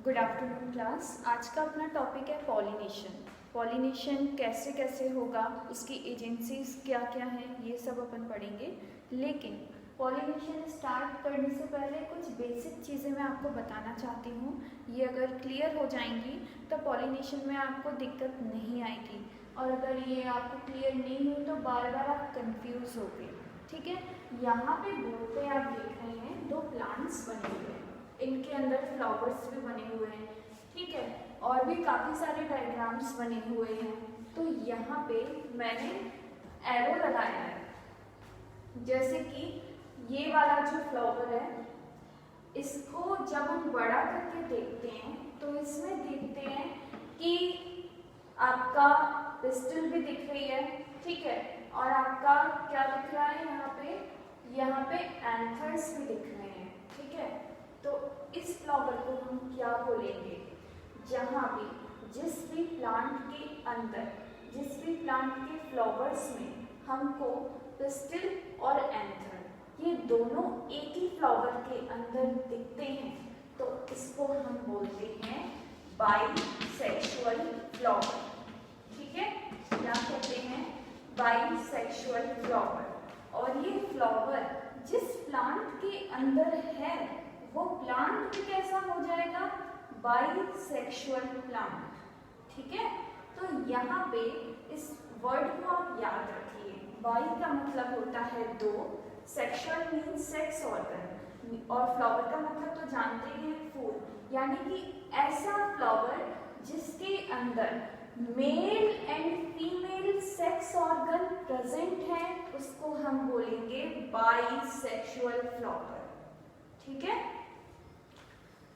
Good afternoon class. आज का अपना टॉपिक है पॉलिनेशन। पॉलिनेशन कैसे कैसे होगा, उसकी एजेंसीज क्या क्या हैं, ये सब अपन पढ़ेंगे। लेकिन पॉलिनेशन स्टार्ट करने से पहले कुछ बेसिक चीज़ें मैं आपको बताना चाहती हूँ। ये अगर क्लियर हो जाएंगी तो पॉलिनेशन में आपको दिक्कत नहीं आएगी, और अगर ये आपको क्लियर नहीं हुई तो बार बार आप कंफ्यूज होगे। ठीक है, यहाँ पे बोर्ड पे आप देख रहे हैं दो प्लांट्स बने हुए हैं, इनके अंदर फ्लावर्स भी बने हुए हैं। ठीक है, और भी काफ़ी सारे डायग्राम्स बने हुए हैं। तो यहाँ पे मैंने एरो लगाया है, जैसे कि ये वाला जो फ्लावर है, इसको जब हम बड़ा करके देखते हैं तो इसमें देखते हैं कि आपका पिस्टल भी दिख रही है। ठीक है, और आपका क्या दिख रहा है यहाँ पे एंथर्स भी दिख रहे हैं। ठीक है, तो इस फ्लावर को हम क्या बोलेंगे, जहाँ भी जिस भी प्लांट के अंदर, जिस भी प्लांट के फ्लावर्स में हमको पिस्टल और एंथर ये दोनों एक ही फ्लावर के अंदर दिखते हैं, तो इसको हम बोलते हैं बाइसेक्सुअल फ्लावर। ठीक है, क्या कहते हैं, बाइसेक्सुअल फ्लावर। और ये फ्लावर जिस प्लांट के अंदर है वो प्लांट भी कैसा हो जाएगा, बाइसेक्सुअल प्लांट। ठीक है, तो यहाँ पे इस वर्ड को आप याद रखिए। बाई का मतलब होता है दो, सेक्सुअल मीन सेक्स ऑर्गन, और फ्लावर का मतलब तो जानते ही हैं फूल। यानी कि ऐसा फ्लावर जिसके अंदर male and female sex organ present है, उसको हम बोलेंगे बाइसेक्सुअल फ्लावर। ठीक है,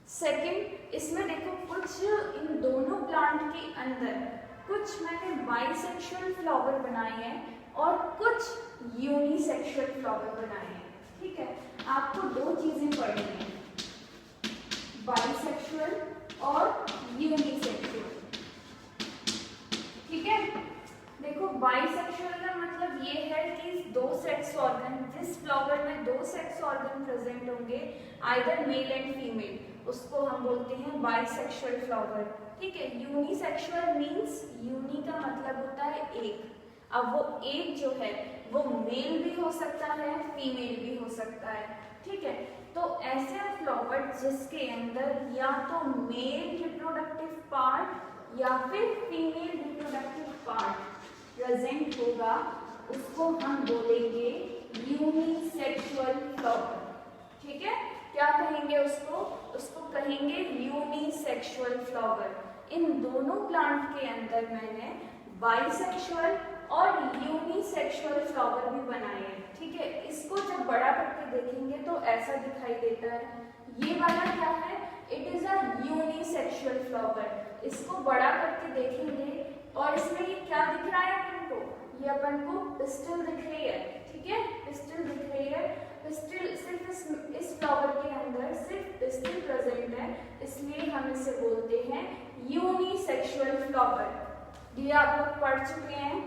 सेकंड, इसमें देखो कुछ इन दोनों प्लांट के अंदर कुछ मैंने बाइसेक्सुअल फ्लावर बनाए हैं और कुछ यूनिसेक्सुअल फ्लावर बनाए हैं। ठीक है, आपको दो चीजें पढ़नी है, बाइसेक्सुअल और यूनिसेक्सुअल। ठीक है, देखो बाइसेक्सुअल का मतलब ये है कि दो सेक्स ऑर्गन, जिस फ्लावर में दो सेक्स ऑर्गन प्रेजेंट होंगे, आइदर मेल एंड फीमेल, उसको हम बोलते हैं बाइसेक्सुअल फ्लावर। ठीक है, यूनिसेक्सुअल मींस, यूनि का मतलब होता है एक। अब वो एक जो है वो मेल भी हो सकता है, फीमेल भी हो सकता है। ठीक है, तो ऐसे फ्लावर जिसके अंदर या तो मेल रिप्रोडक्टिव पार्ट या फिर फीमेल रिप्रोडक्टिव पार्ट प्रेजेंट होगा, उसको हम बोलेंगे यूनिसेक्सुअल फ्लावर। ठीक है, क्या कहेंगे उसको कहेंगे यूनिसेक्सुअल फ्लावर। इन दोनों प्लांट के अंदर मैंने बाइसेक्सुअल और यूनिसेक्सुअल फ्लावर भी बनाए हैं। ठीक है, इसको जब बड़ा करके देखेंगे तो ऐसा दिखाई देता है। ये वाला क्या है, it is a unisexual flower. इसको बड़ा करके देखेंगे और इसमें ये क्या दिख रहा है अपन को, ये अपन को पिस्टल दिख रही है। ठीक है, पिस्टल दिख रही है। पिस्टल सिर्फ इस फ्लावर के अंदर सिर्फ पिस्टल प्रेजेंट है, इसलिए हम इसे बोलते हैं यूनिसेक्सुअल फ्लावर। ये आप लोग पढ़ चुके हैं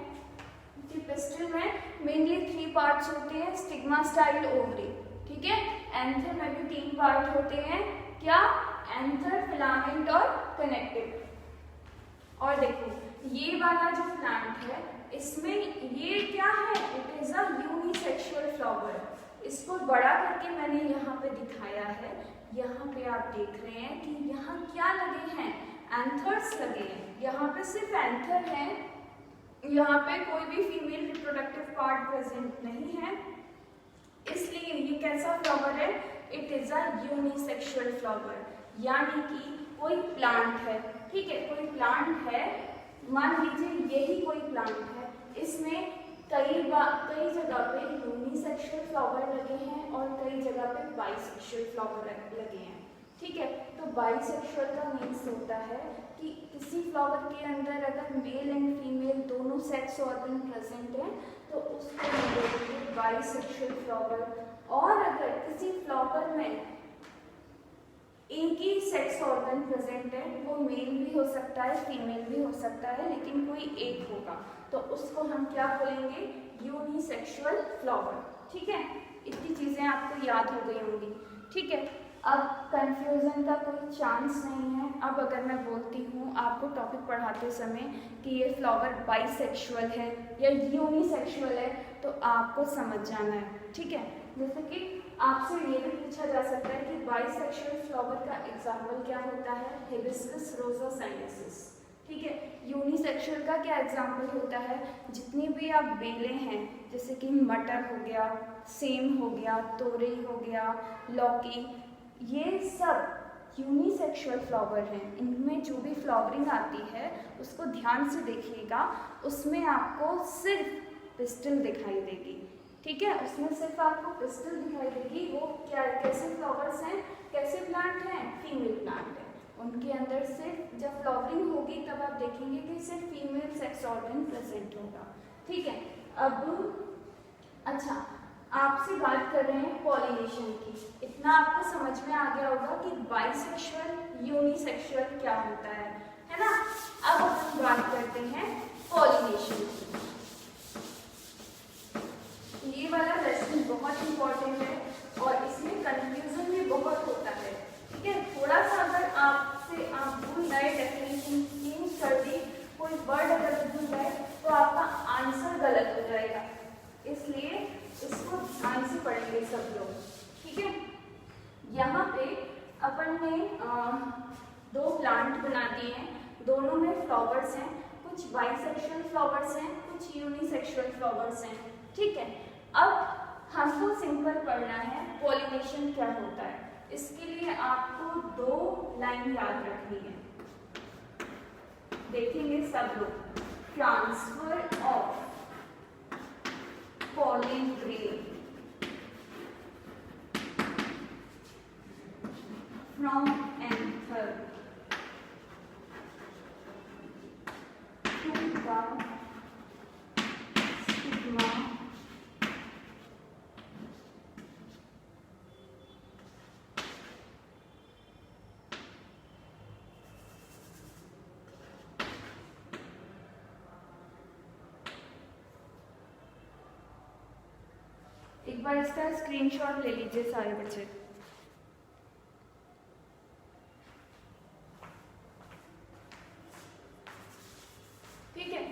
कि पिस्टल में मेनली 3 पार्ट्स होते हैं, स्टिग्मा, स्टाइल, ओवरी। ठीक है, एंथर में भी 3 पार्ट होते हैं, क्या, एंथर, फिलामेंट और कनेक्टिव। और देखो ये वाला जो प्लांट है, इसमें ये क्या है, it is a unisexual flower. इसको बड़ा करके मैंने यहाँ पे दिखाया है। यहाँ पे आप देख रहे हैं कि यहाँ क्या लगे हैं, एंथर्स लगे हैं। यहाँ पे सिर्फ एंथर है, यहाँ पे कोई भी फीमेल रिप्रोडक्टिव पार्ट प्रेजेंट नहीं है, इसलिए ये कैसा फ्लावर है, it is a unisexual flower. यानी कि कोई प्लांट है, ठीक है, कोई प्लांट है, मान लीजिए यही कोई प्लांट है, इसमें कई जगह पे यूनिसेक्सुअल फ्लावर लगे हैं और कई जगह पे बाइसेक्सुअल फ्लावर लगे हैं। ठीक है, तो बाइसेक्सुअल का मीन्स होता है कि किसी फ्लावर के अंदर अगर मेल एंड फीमेल दोनों सेक्स ऑर्गन प्रेजेंट हैं तो उसको हम बोलेंगे बाइसेक्सुअल फ्लावर। और अगर किसी फ्लावर में एक ही सेक्स ऑर्गन प्रेजेंट है, वो मेल भी हो सकता है, फीमेल भी हो सकता है, लेकिन कोई एक होगा, तो उसको हम क्या बोलेंगे, यूनिसेक्सुअल फ्लावर। ठीक है, इतनी चीजें आपको याद हो गई होंगी। ठीक है, अब कंफ्यूजन का कोई चांस नहीं है। अब अगर मैं बोलती हूँ आपको टॉपिक पढ़ाते समय कि ये फ्लावर बाइसेक्सुअल है या यूनिसेक्सुअल है, तो आपको समझ जाना है, ठीक है। जैसे कि आपसे ये भी पूछा जा सकता है कि बाइसेक्सुअल फ्लावर का एग्जाम्पल क्या होता है, हिबिस्कस रोजा साइनेसिस, ठीक है। यूनिसेक्सुअल का क्या एग्जाम्पल होता है, जितनी भी आप बेलें हैं, जैसे कि मटर हो गया, सेम हो गया, तोरई हो गया, लौकी, ये सब यूनिसेक्सुअल फ्लावर हैं। इनमें जो भी फ्लावरिंग आती है उसको ध्यान से देखिएगा, उसमें आपको सिर्फ पिस्टल दिखाई देगी, ठीक है। उसमें सिर्फ आपको पिस्टल दिखाई देगी। वो क्या, कैसे फ्लावर्स हैं, कैसे प्लांट हैं, फीमेल प्लांट है। उनके अंदर सिर्फ जब फ्लावरिंग होगी तब आप देखेंगे कि सिर्फ फीमेल सेक्स ऑर्गन प्रेजेंट होगा, ठीक है। अब अच्छा, आपसे बात कर रहे हैं पॉलिनेशन की। इतना आपको समझ में आ गया होगा कि बाइसेक्सुअल यूनिसेक्सुअल क्या होता है ना। अब हम बात करते हैं पॉलिनेशन की। ये वाला लेसन बहुत इंपॉर्टेंट है और इसमें कंफ्यूजन भी बहुत होता है, ठीक है। थोड़ा सा अगर आपसे आप भूल गए, डेफिनेशन चेंज कर दी, कोई वर्ड अगर भूल गए तो आपका आंसर गलत हो जाएगा, इसलिए इसको ध्यान से पढ़ेंगे सब लोग, ठीक है। यहाँ पे अपन ने दो प्लांट बना दिए हैं, दोनों में फ्लावर्स हैं, कुछ बाइसेक्सुअल फ्लावर्स हैं, कुछ यूनिसेक्सुअल फ्लावर्स हैं, ठीक है। अब हमको सिंपल पढ़ना है पॉलिनेशन क्या होता है। इसके लिए आपको दो लाइन याद रखनी है, देखेंगे सब लोग। Transfer of pollen grain from anther to the stigma एक बार इसका स्क्रीनशॉट ले लीजिए सारे बच्चे। ठीक है,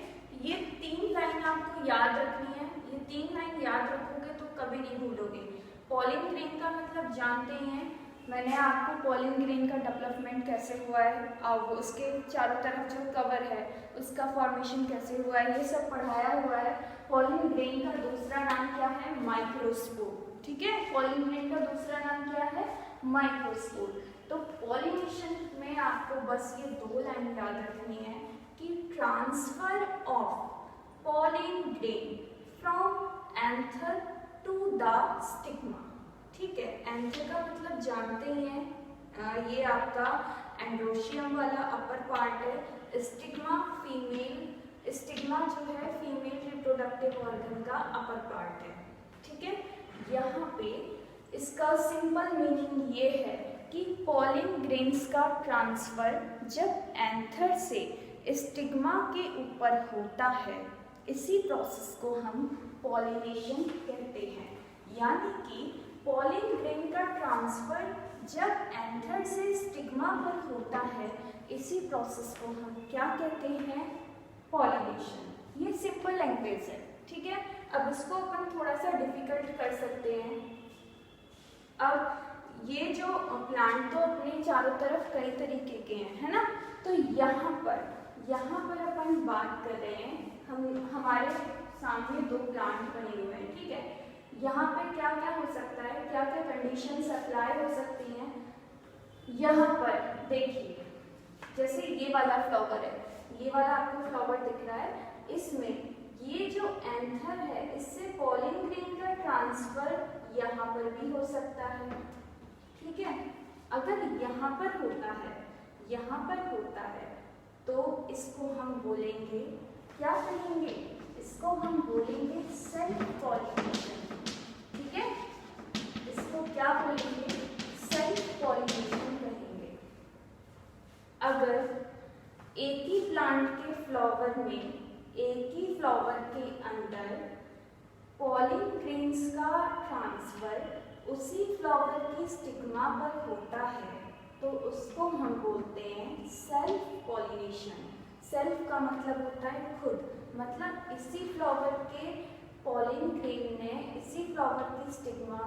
ये तीन लाइन आपको याद रखनी है। ये तीन लाइन याद रखोगे तो कभी नहीं भूलोगे। पॉलिन ग्रेन का मतलब जानते ही हैं, मैंने आपको पॉलिन ग्रेन का डेवलपमेंट कैसे हुआ है और उसके चारों तरफ जो कवर है उसका फॉर्मेशन कैसे हुआ है, ये सब पढ़ाया हुआ है। पॉलिन ग्रेन का दूसरा नाम क्या है, माइक्रोस्पोर, ठीक है। पॉलिन ग्रेन का दूसरा नाम क्या है, माइक्रोस्पोर। तो पॉलिनेशन में आपको बस ये दो लाइन याद रखनी है कि transfer of pollen grain from anther to the stigma, ठीक है। एंथर का मतलब जानते ही हैं, ये आपका एंड्रोशियम वाला अपर पार्ट है। स्टिग्मा फीमेल, स्टिग्मा जो है फीमेल रिप्रोडक्टिव ऑर्गन का अपर पार्ट है, ठीक है। यहाँ पे इसका सिंपल मीनिंग ये है कि पॉलिन ग्रेन्स का ट्रांसफर जब एंथर से स्टिग्मा के ऊपर होता है, इसी प्रोसेस को हम पॉलिनेशन कहते हैं। यानी कि पॉलिन ग्रेन का ट्रांसफर जब एंथर से स्टिग्मा पर होता है, इसी प्रोसेस को हम क्या कहते हैं, पॉलिनेशन। ये सिंपल लैंग्वेज है, ठीक है। अब इसको अपन थोड़ा सा डिफिकल्ट कर सकते हैं। अब ये जो प्लांट तो अपने चारों तरफ कई तरीके के हैं, है ना। तो यहाँ पर अपन बात कर रहे हैं, हमारे सामने दो प्लांट बने हुए हैं, ठीक है। यहाँ पे क्या क्या हो सकता है, क्या क्या कंडीशंस अप्लाई हो सकती हैं। यहाँ पर देखिए, जैसे ये वाला फ्लावर है, ये वाला आपको फ्लावर दिख रहा है, इसमें ये जो एंथर है इससे पॉलिन ग्रेन का ट्रांसफर यहाँ पर भी हो सकता है, ठीक है। अगर यहाँ पर होता है, यहाँ पर होता है, तो इसको हम बोलेंगे, क्या कहेंगे, इसको हम बोलेंगे सेल्फ पॉलिनेशन, ठीक है। इसको क्या बोलेंगे, सेल्फ पॉलिनेशन कहेंगे। अगर एक ही प्लांट के फ्लावर में, एक ही फ्लावर के अंदर पॉलिन ग्रेन्स का ट्रांसफर उसी फ्लावर की स्टिग्मा पर होता है तो उसको हम बोलते हैं सेल्फ पॉलिनेशन। सेल्फ का मतलब होता है खुद, मतलब इसी फ्लावर के पॉलिन ग्रेन ने इसी फ्लावर की स्टिग्मा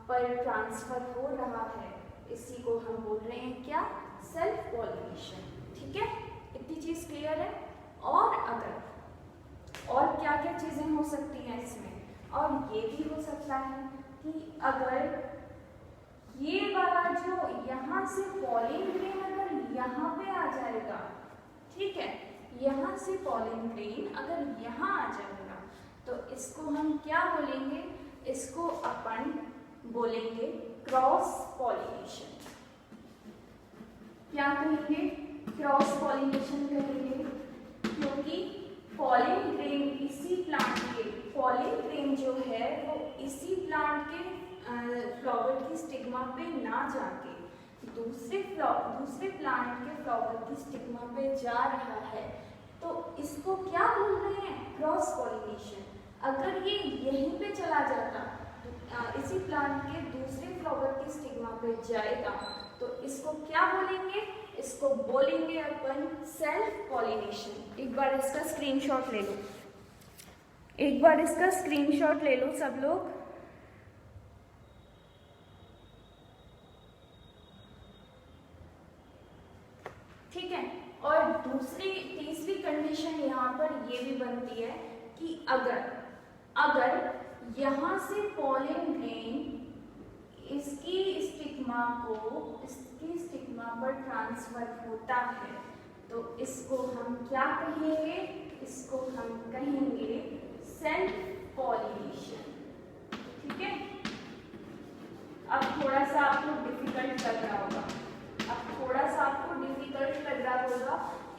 पर ट्रांसफर हो रहा है, इसी को हम बोल रहे हैं क्या, सेल्फ पॉलिनेशन। ठीक है, इतनी चीज क्लियर है। और अगर और क्या क्या चीजें हो सकती हैं इसमें, और ये भी हो सकता है कि अगर ये वाला जो यहाँ से पॉलिन ग्रेन अगर यहाँ पे आ जाएगा, ठीक है, यहाँ से पॉलिन ग्रेन अगर यहाँ आ जाएगा तो इसको हम क्या बोलेंगे, इसको अपन बोलेंगे क्रॉस पॉलिनेशन। क्या कहेंगे, क्रॉस पॉलिनेशन कहेंगे, क्योंकि पॉलिन ग्रेन इसी प्लांट के, पॉलिन ग्रेन जो है वो इसी प्लांट के फ्लावर की स्टिग्मा पे ना जाके दूसरे प्लांट के फ्लावर की स्टिग्मा पे जा रहा है, तो इसको क्या बोल रहे हैं, क्रॉस पॉलिनेशन। अगर ये यहीं पे चला जाता, इसी प्लांट के दूसरे फ्लावर की स्टिग्मा पे जाएगा, तो इसको क्या बोलेंगे, इसको बोलेंगे अपन सेल्फ पॉलिनेशन। एक बार इसका स्क्रीनशॉट ले लो, एक बार इसका स्क्रीनशॉट ले लो सब लोग। ठीक है, और तीसरी कंडीशन यहाँ पर ये भी बनती है कि अगर यहाँ से पॉलिन ग्रेन इसकी स्टिग्मा पर ट्रांसफर होता है तो इसको हम क्या कहेंगे, इसको हम कहेंगे सेल्फ पॉलिनेशन। ठीक है, अब थोड़ा सा आपको डिफिकल्ट लग रहा होगा,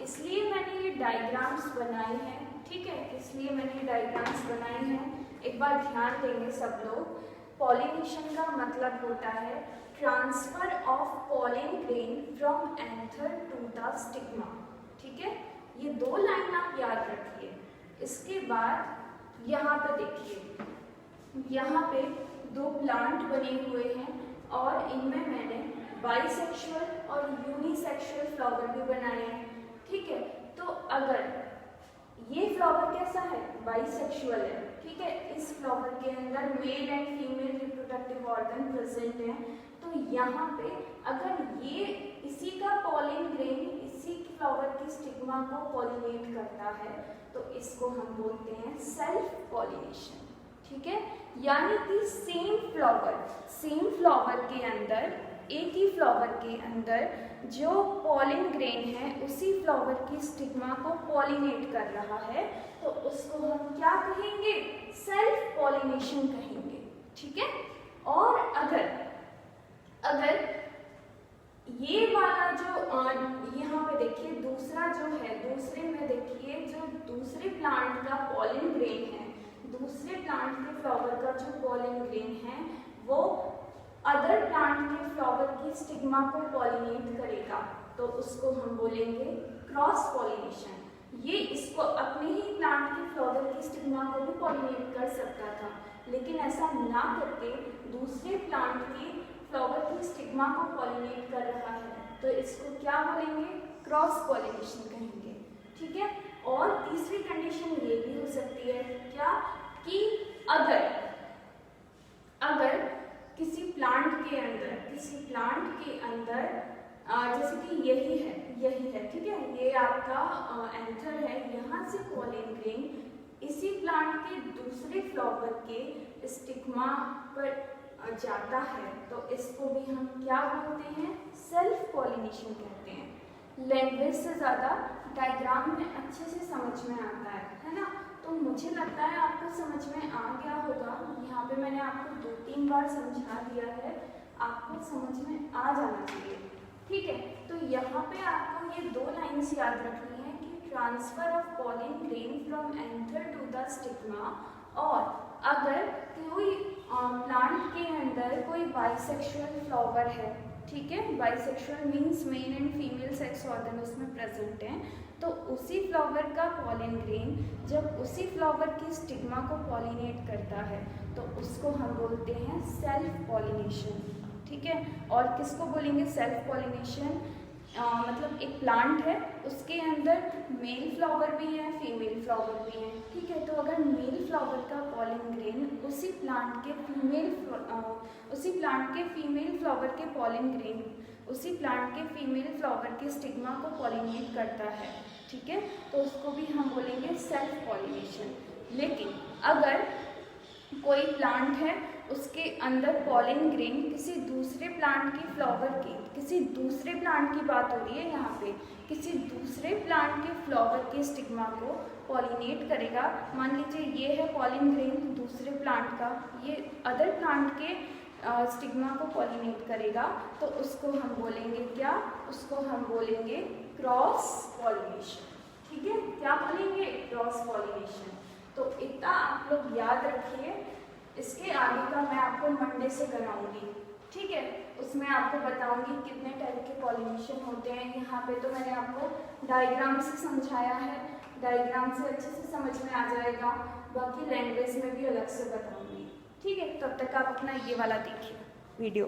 इसलिए मैंने ये डायग्राम्स बनाए हैं। ठीक है, इसलिए मैंने ये डायग्राम्स बनाए हैं, एक बार ध्यान देंगे सब लोग। पॉलिनेशन का मतलब होता है transfer of pollen grain from anther to the stigma. ठीक है, ये दो लाइन आप याद रखिए। इसके बाद यहाँ पे देखिए, यहाँ पे दो प्लांट बने हुए हैं और इनमें मैंने बाइसेक्सुअल और यूनिसेक्सुअल फ्लावर भी बनाए हैं। ठीक है, तो अगर ये फ्लावर कैसा है, बाइसेक्सुअल है। ठीक है, इस फ्लावर के अंदर male and female reproductive organ present है, तो यहाँ पे अगर ये इसी का पॉलिन ग्रेन इसी फ्लावर की स्टिग्मा को पॉलिनेट करता है तो इसको हम बोलते हैं सेल्फ पॉलिनेशन। ठीक है, यानी कि सेम फ्लावर के अंदर, एक ही फ्लावर के अंदर जो पॉलिन ग्रेन है उसी फ्लावर की स्टिग्मा को पॉलिनेट कर रहा है, तो उसको हम क्या कहेंगे, सेल्फ पॉलिनेशन कहेंगे। ठीक है, और अगर ये वाला जो यहाँ पे देखिए दूसरा जो है, दूसरे में देखिए जो दूसरे प्लांट का पॉलिन ग्रेन है, दूसरे प्लांट के फ्लावर का जो पॉलिन ग्रेन है वो अदर प्लांट के फ्लावर की स्टिग्मा को पॉलिनेट करेगा, तो उसको हम बोलेंगे क्रॉस पॉलिनेशन। ये इसको अपने ही प्लांट के फ्लावर की स्टिग्मा को भी पॉलिनेट कर सकता था, लेकिन ऐसा ना करके दूसरे प्लांट के फ्लावर की स्टिग्मा को पॉलिनेट कर रहा है, तो इसको क्या बोलेंगे, क्रॉस पॉलिनेशन कहेंगे। ठीक है, और तीसरी कंडीशन ये भी हो सकती है क्या, कि अगर किसी प्लांट के अंदर जैसे कि यही है, ठीक है, ये आपका एंथर है, यहाँ से पॉलिन ग्रेन इसी प्लांट के दूसरे फ्लावर के स्टिग्मा पर जाता है, तो इसको भी हम क्या बोलते हैं, सेल्फ पॉलिनेशन कहते हैं। लैंग्वेज से ज़्यादा डायग्राम में अच्छे से समझ में आता है ना, तो मुझे लगता है आपको समझ में आ गया होगा। यहाँ पे मैंने आपको 2-3 बार समझा दिया है, आपको समझ में आ जाना चाहिए। ठीक है, तो यहाँ पे आपको ये 2 लाइन्स याद रखनी है कि transfer of pollen grain from anther to the stigma, और अगर कोई प्लांट के अंदर कोई बाइसेक्सुअल फ्लावर है, ठीक है, bisexual means male and female sex organ उसमें प्रेजेंट हैं, तो उसी फ्लावर का पॉलिन ग्रेन जब उसी फ्लावर की स्टिग्मा को पॉलिनेट करता है तो तो उसको हम बोलते हैं सेल्फ पॉलिनेशन। ठीक है, और किसको बोलेंगे सेल्फ पॉलिनेशन? मतलब एक प्लांट है, उसके अंदर मेल फ्लावर भी है, फीमेल फ्लावर भी है। ठीक है, तो अगर मेल फ्लावर का पॉलिन ग्रेन उसी प्लांट के फीमेल फ्लावर के पॉलिन ग्रेन उसी प्लांट के फीमेल फ्लावर के स्टिग्मा को पॉलिनेट करता है, ठीक है, तो उसको भी हम बोलेंगे सेल्फ पॉलिनेशन। लेकिन अगर कोई प्लांट है, उसके अंदर पॉलिन ग्रेन किसी दूसरे प्लांट की फ्लावर की, किसी दूसरे प्लांट की बात हो रही है यहाँ पे, किसी दूसरे प्लांट के फ्लावर के स्टिग्मा को पॉलिनेट करेगा। मान लीजिए ये है पॉलिन ग्रेन दूसरे प्लांट का, ये अदर प्लांट के स्टिग्मा को पॉलिनेट करेगा, तो उसको हम बोलेंगे क्या? उसको हम बोलेंगे क्रॉस पॉलिनेशन। ठीक है, क्या बोलेंगे? Cross pollination. तो इतना आप लोग याद रखिए। इसके आगे का मैं आपको मंडे से कराऊंगी, ठीक है, उसमें आपको बताऊंगी कितने टाइप के पॉलिनेशन होते हैं। यहाँ पे तो मैंने आपको डायग्राम से समझाया है, डायग्राम से अच्छे से समझ में आ जाएगा, बाकी लैंग्वेज में भी अलग से बताऊंगी। ठीक है, तब तक आप अपना ये वाला देखिए वीडियो।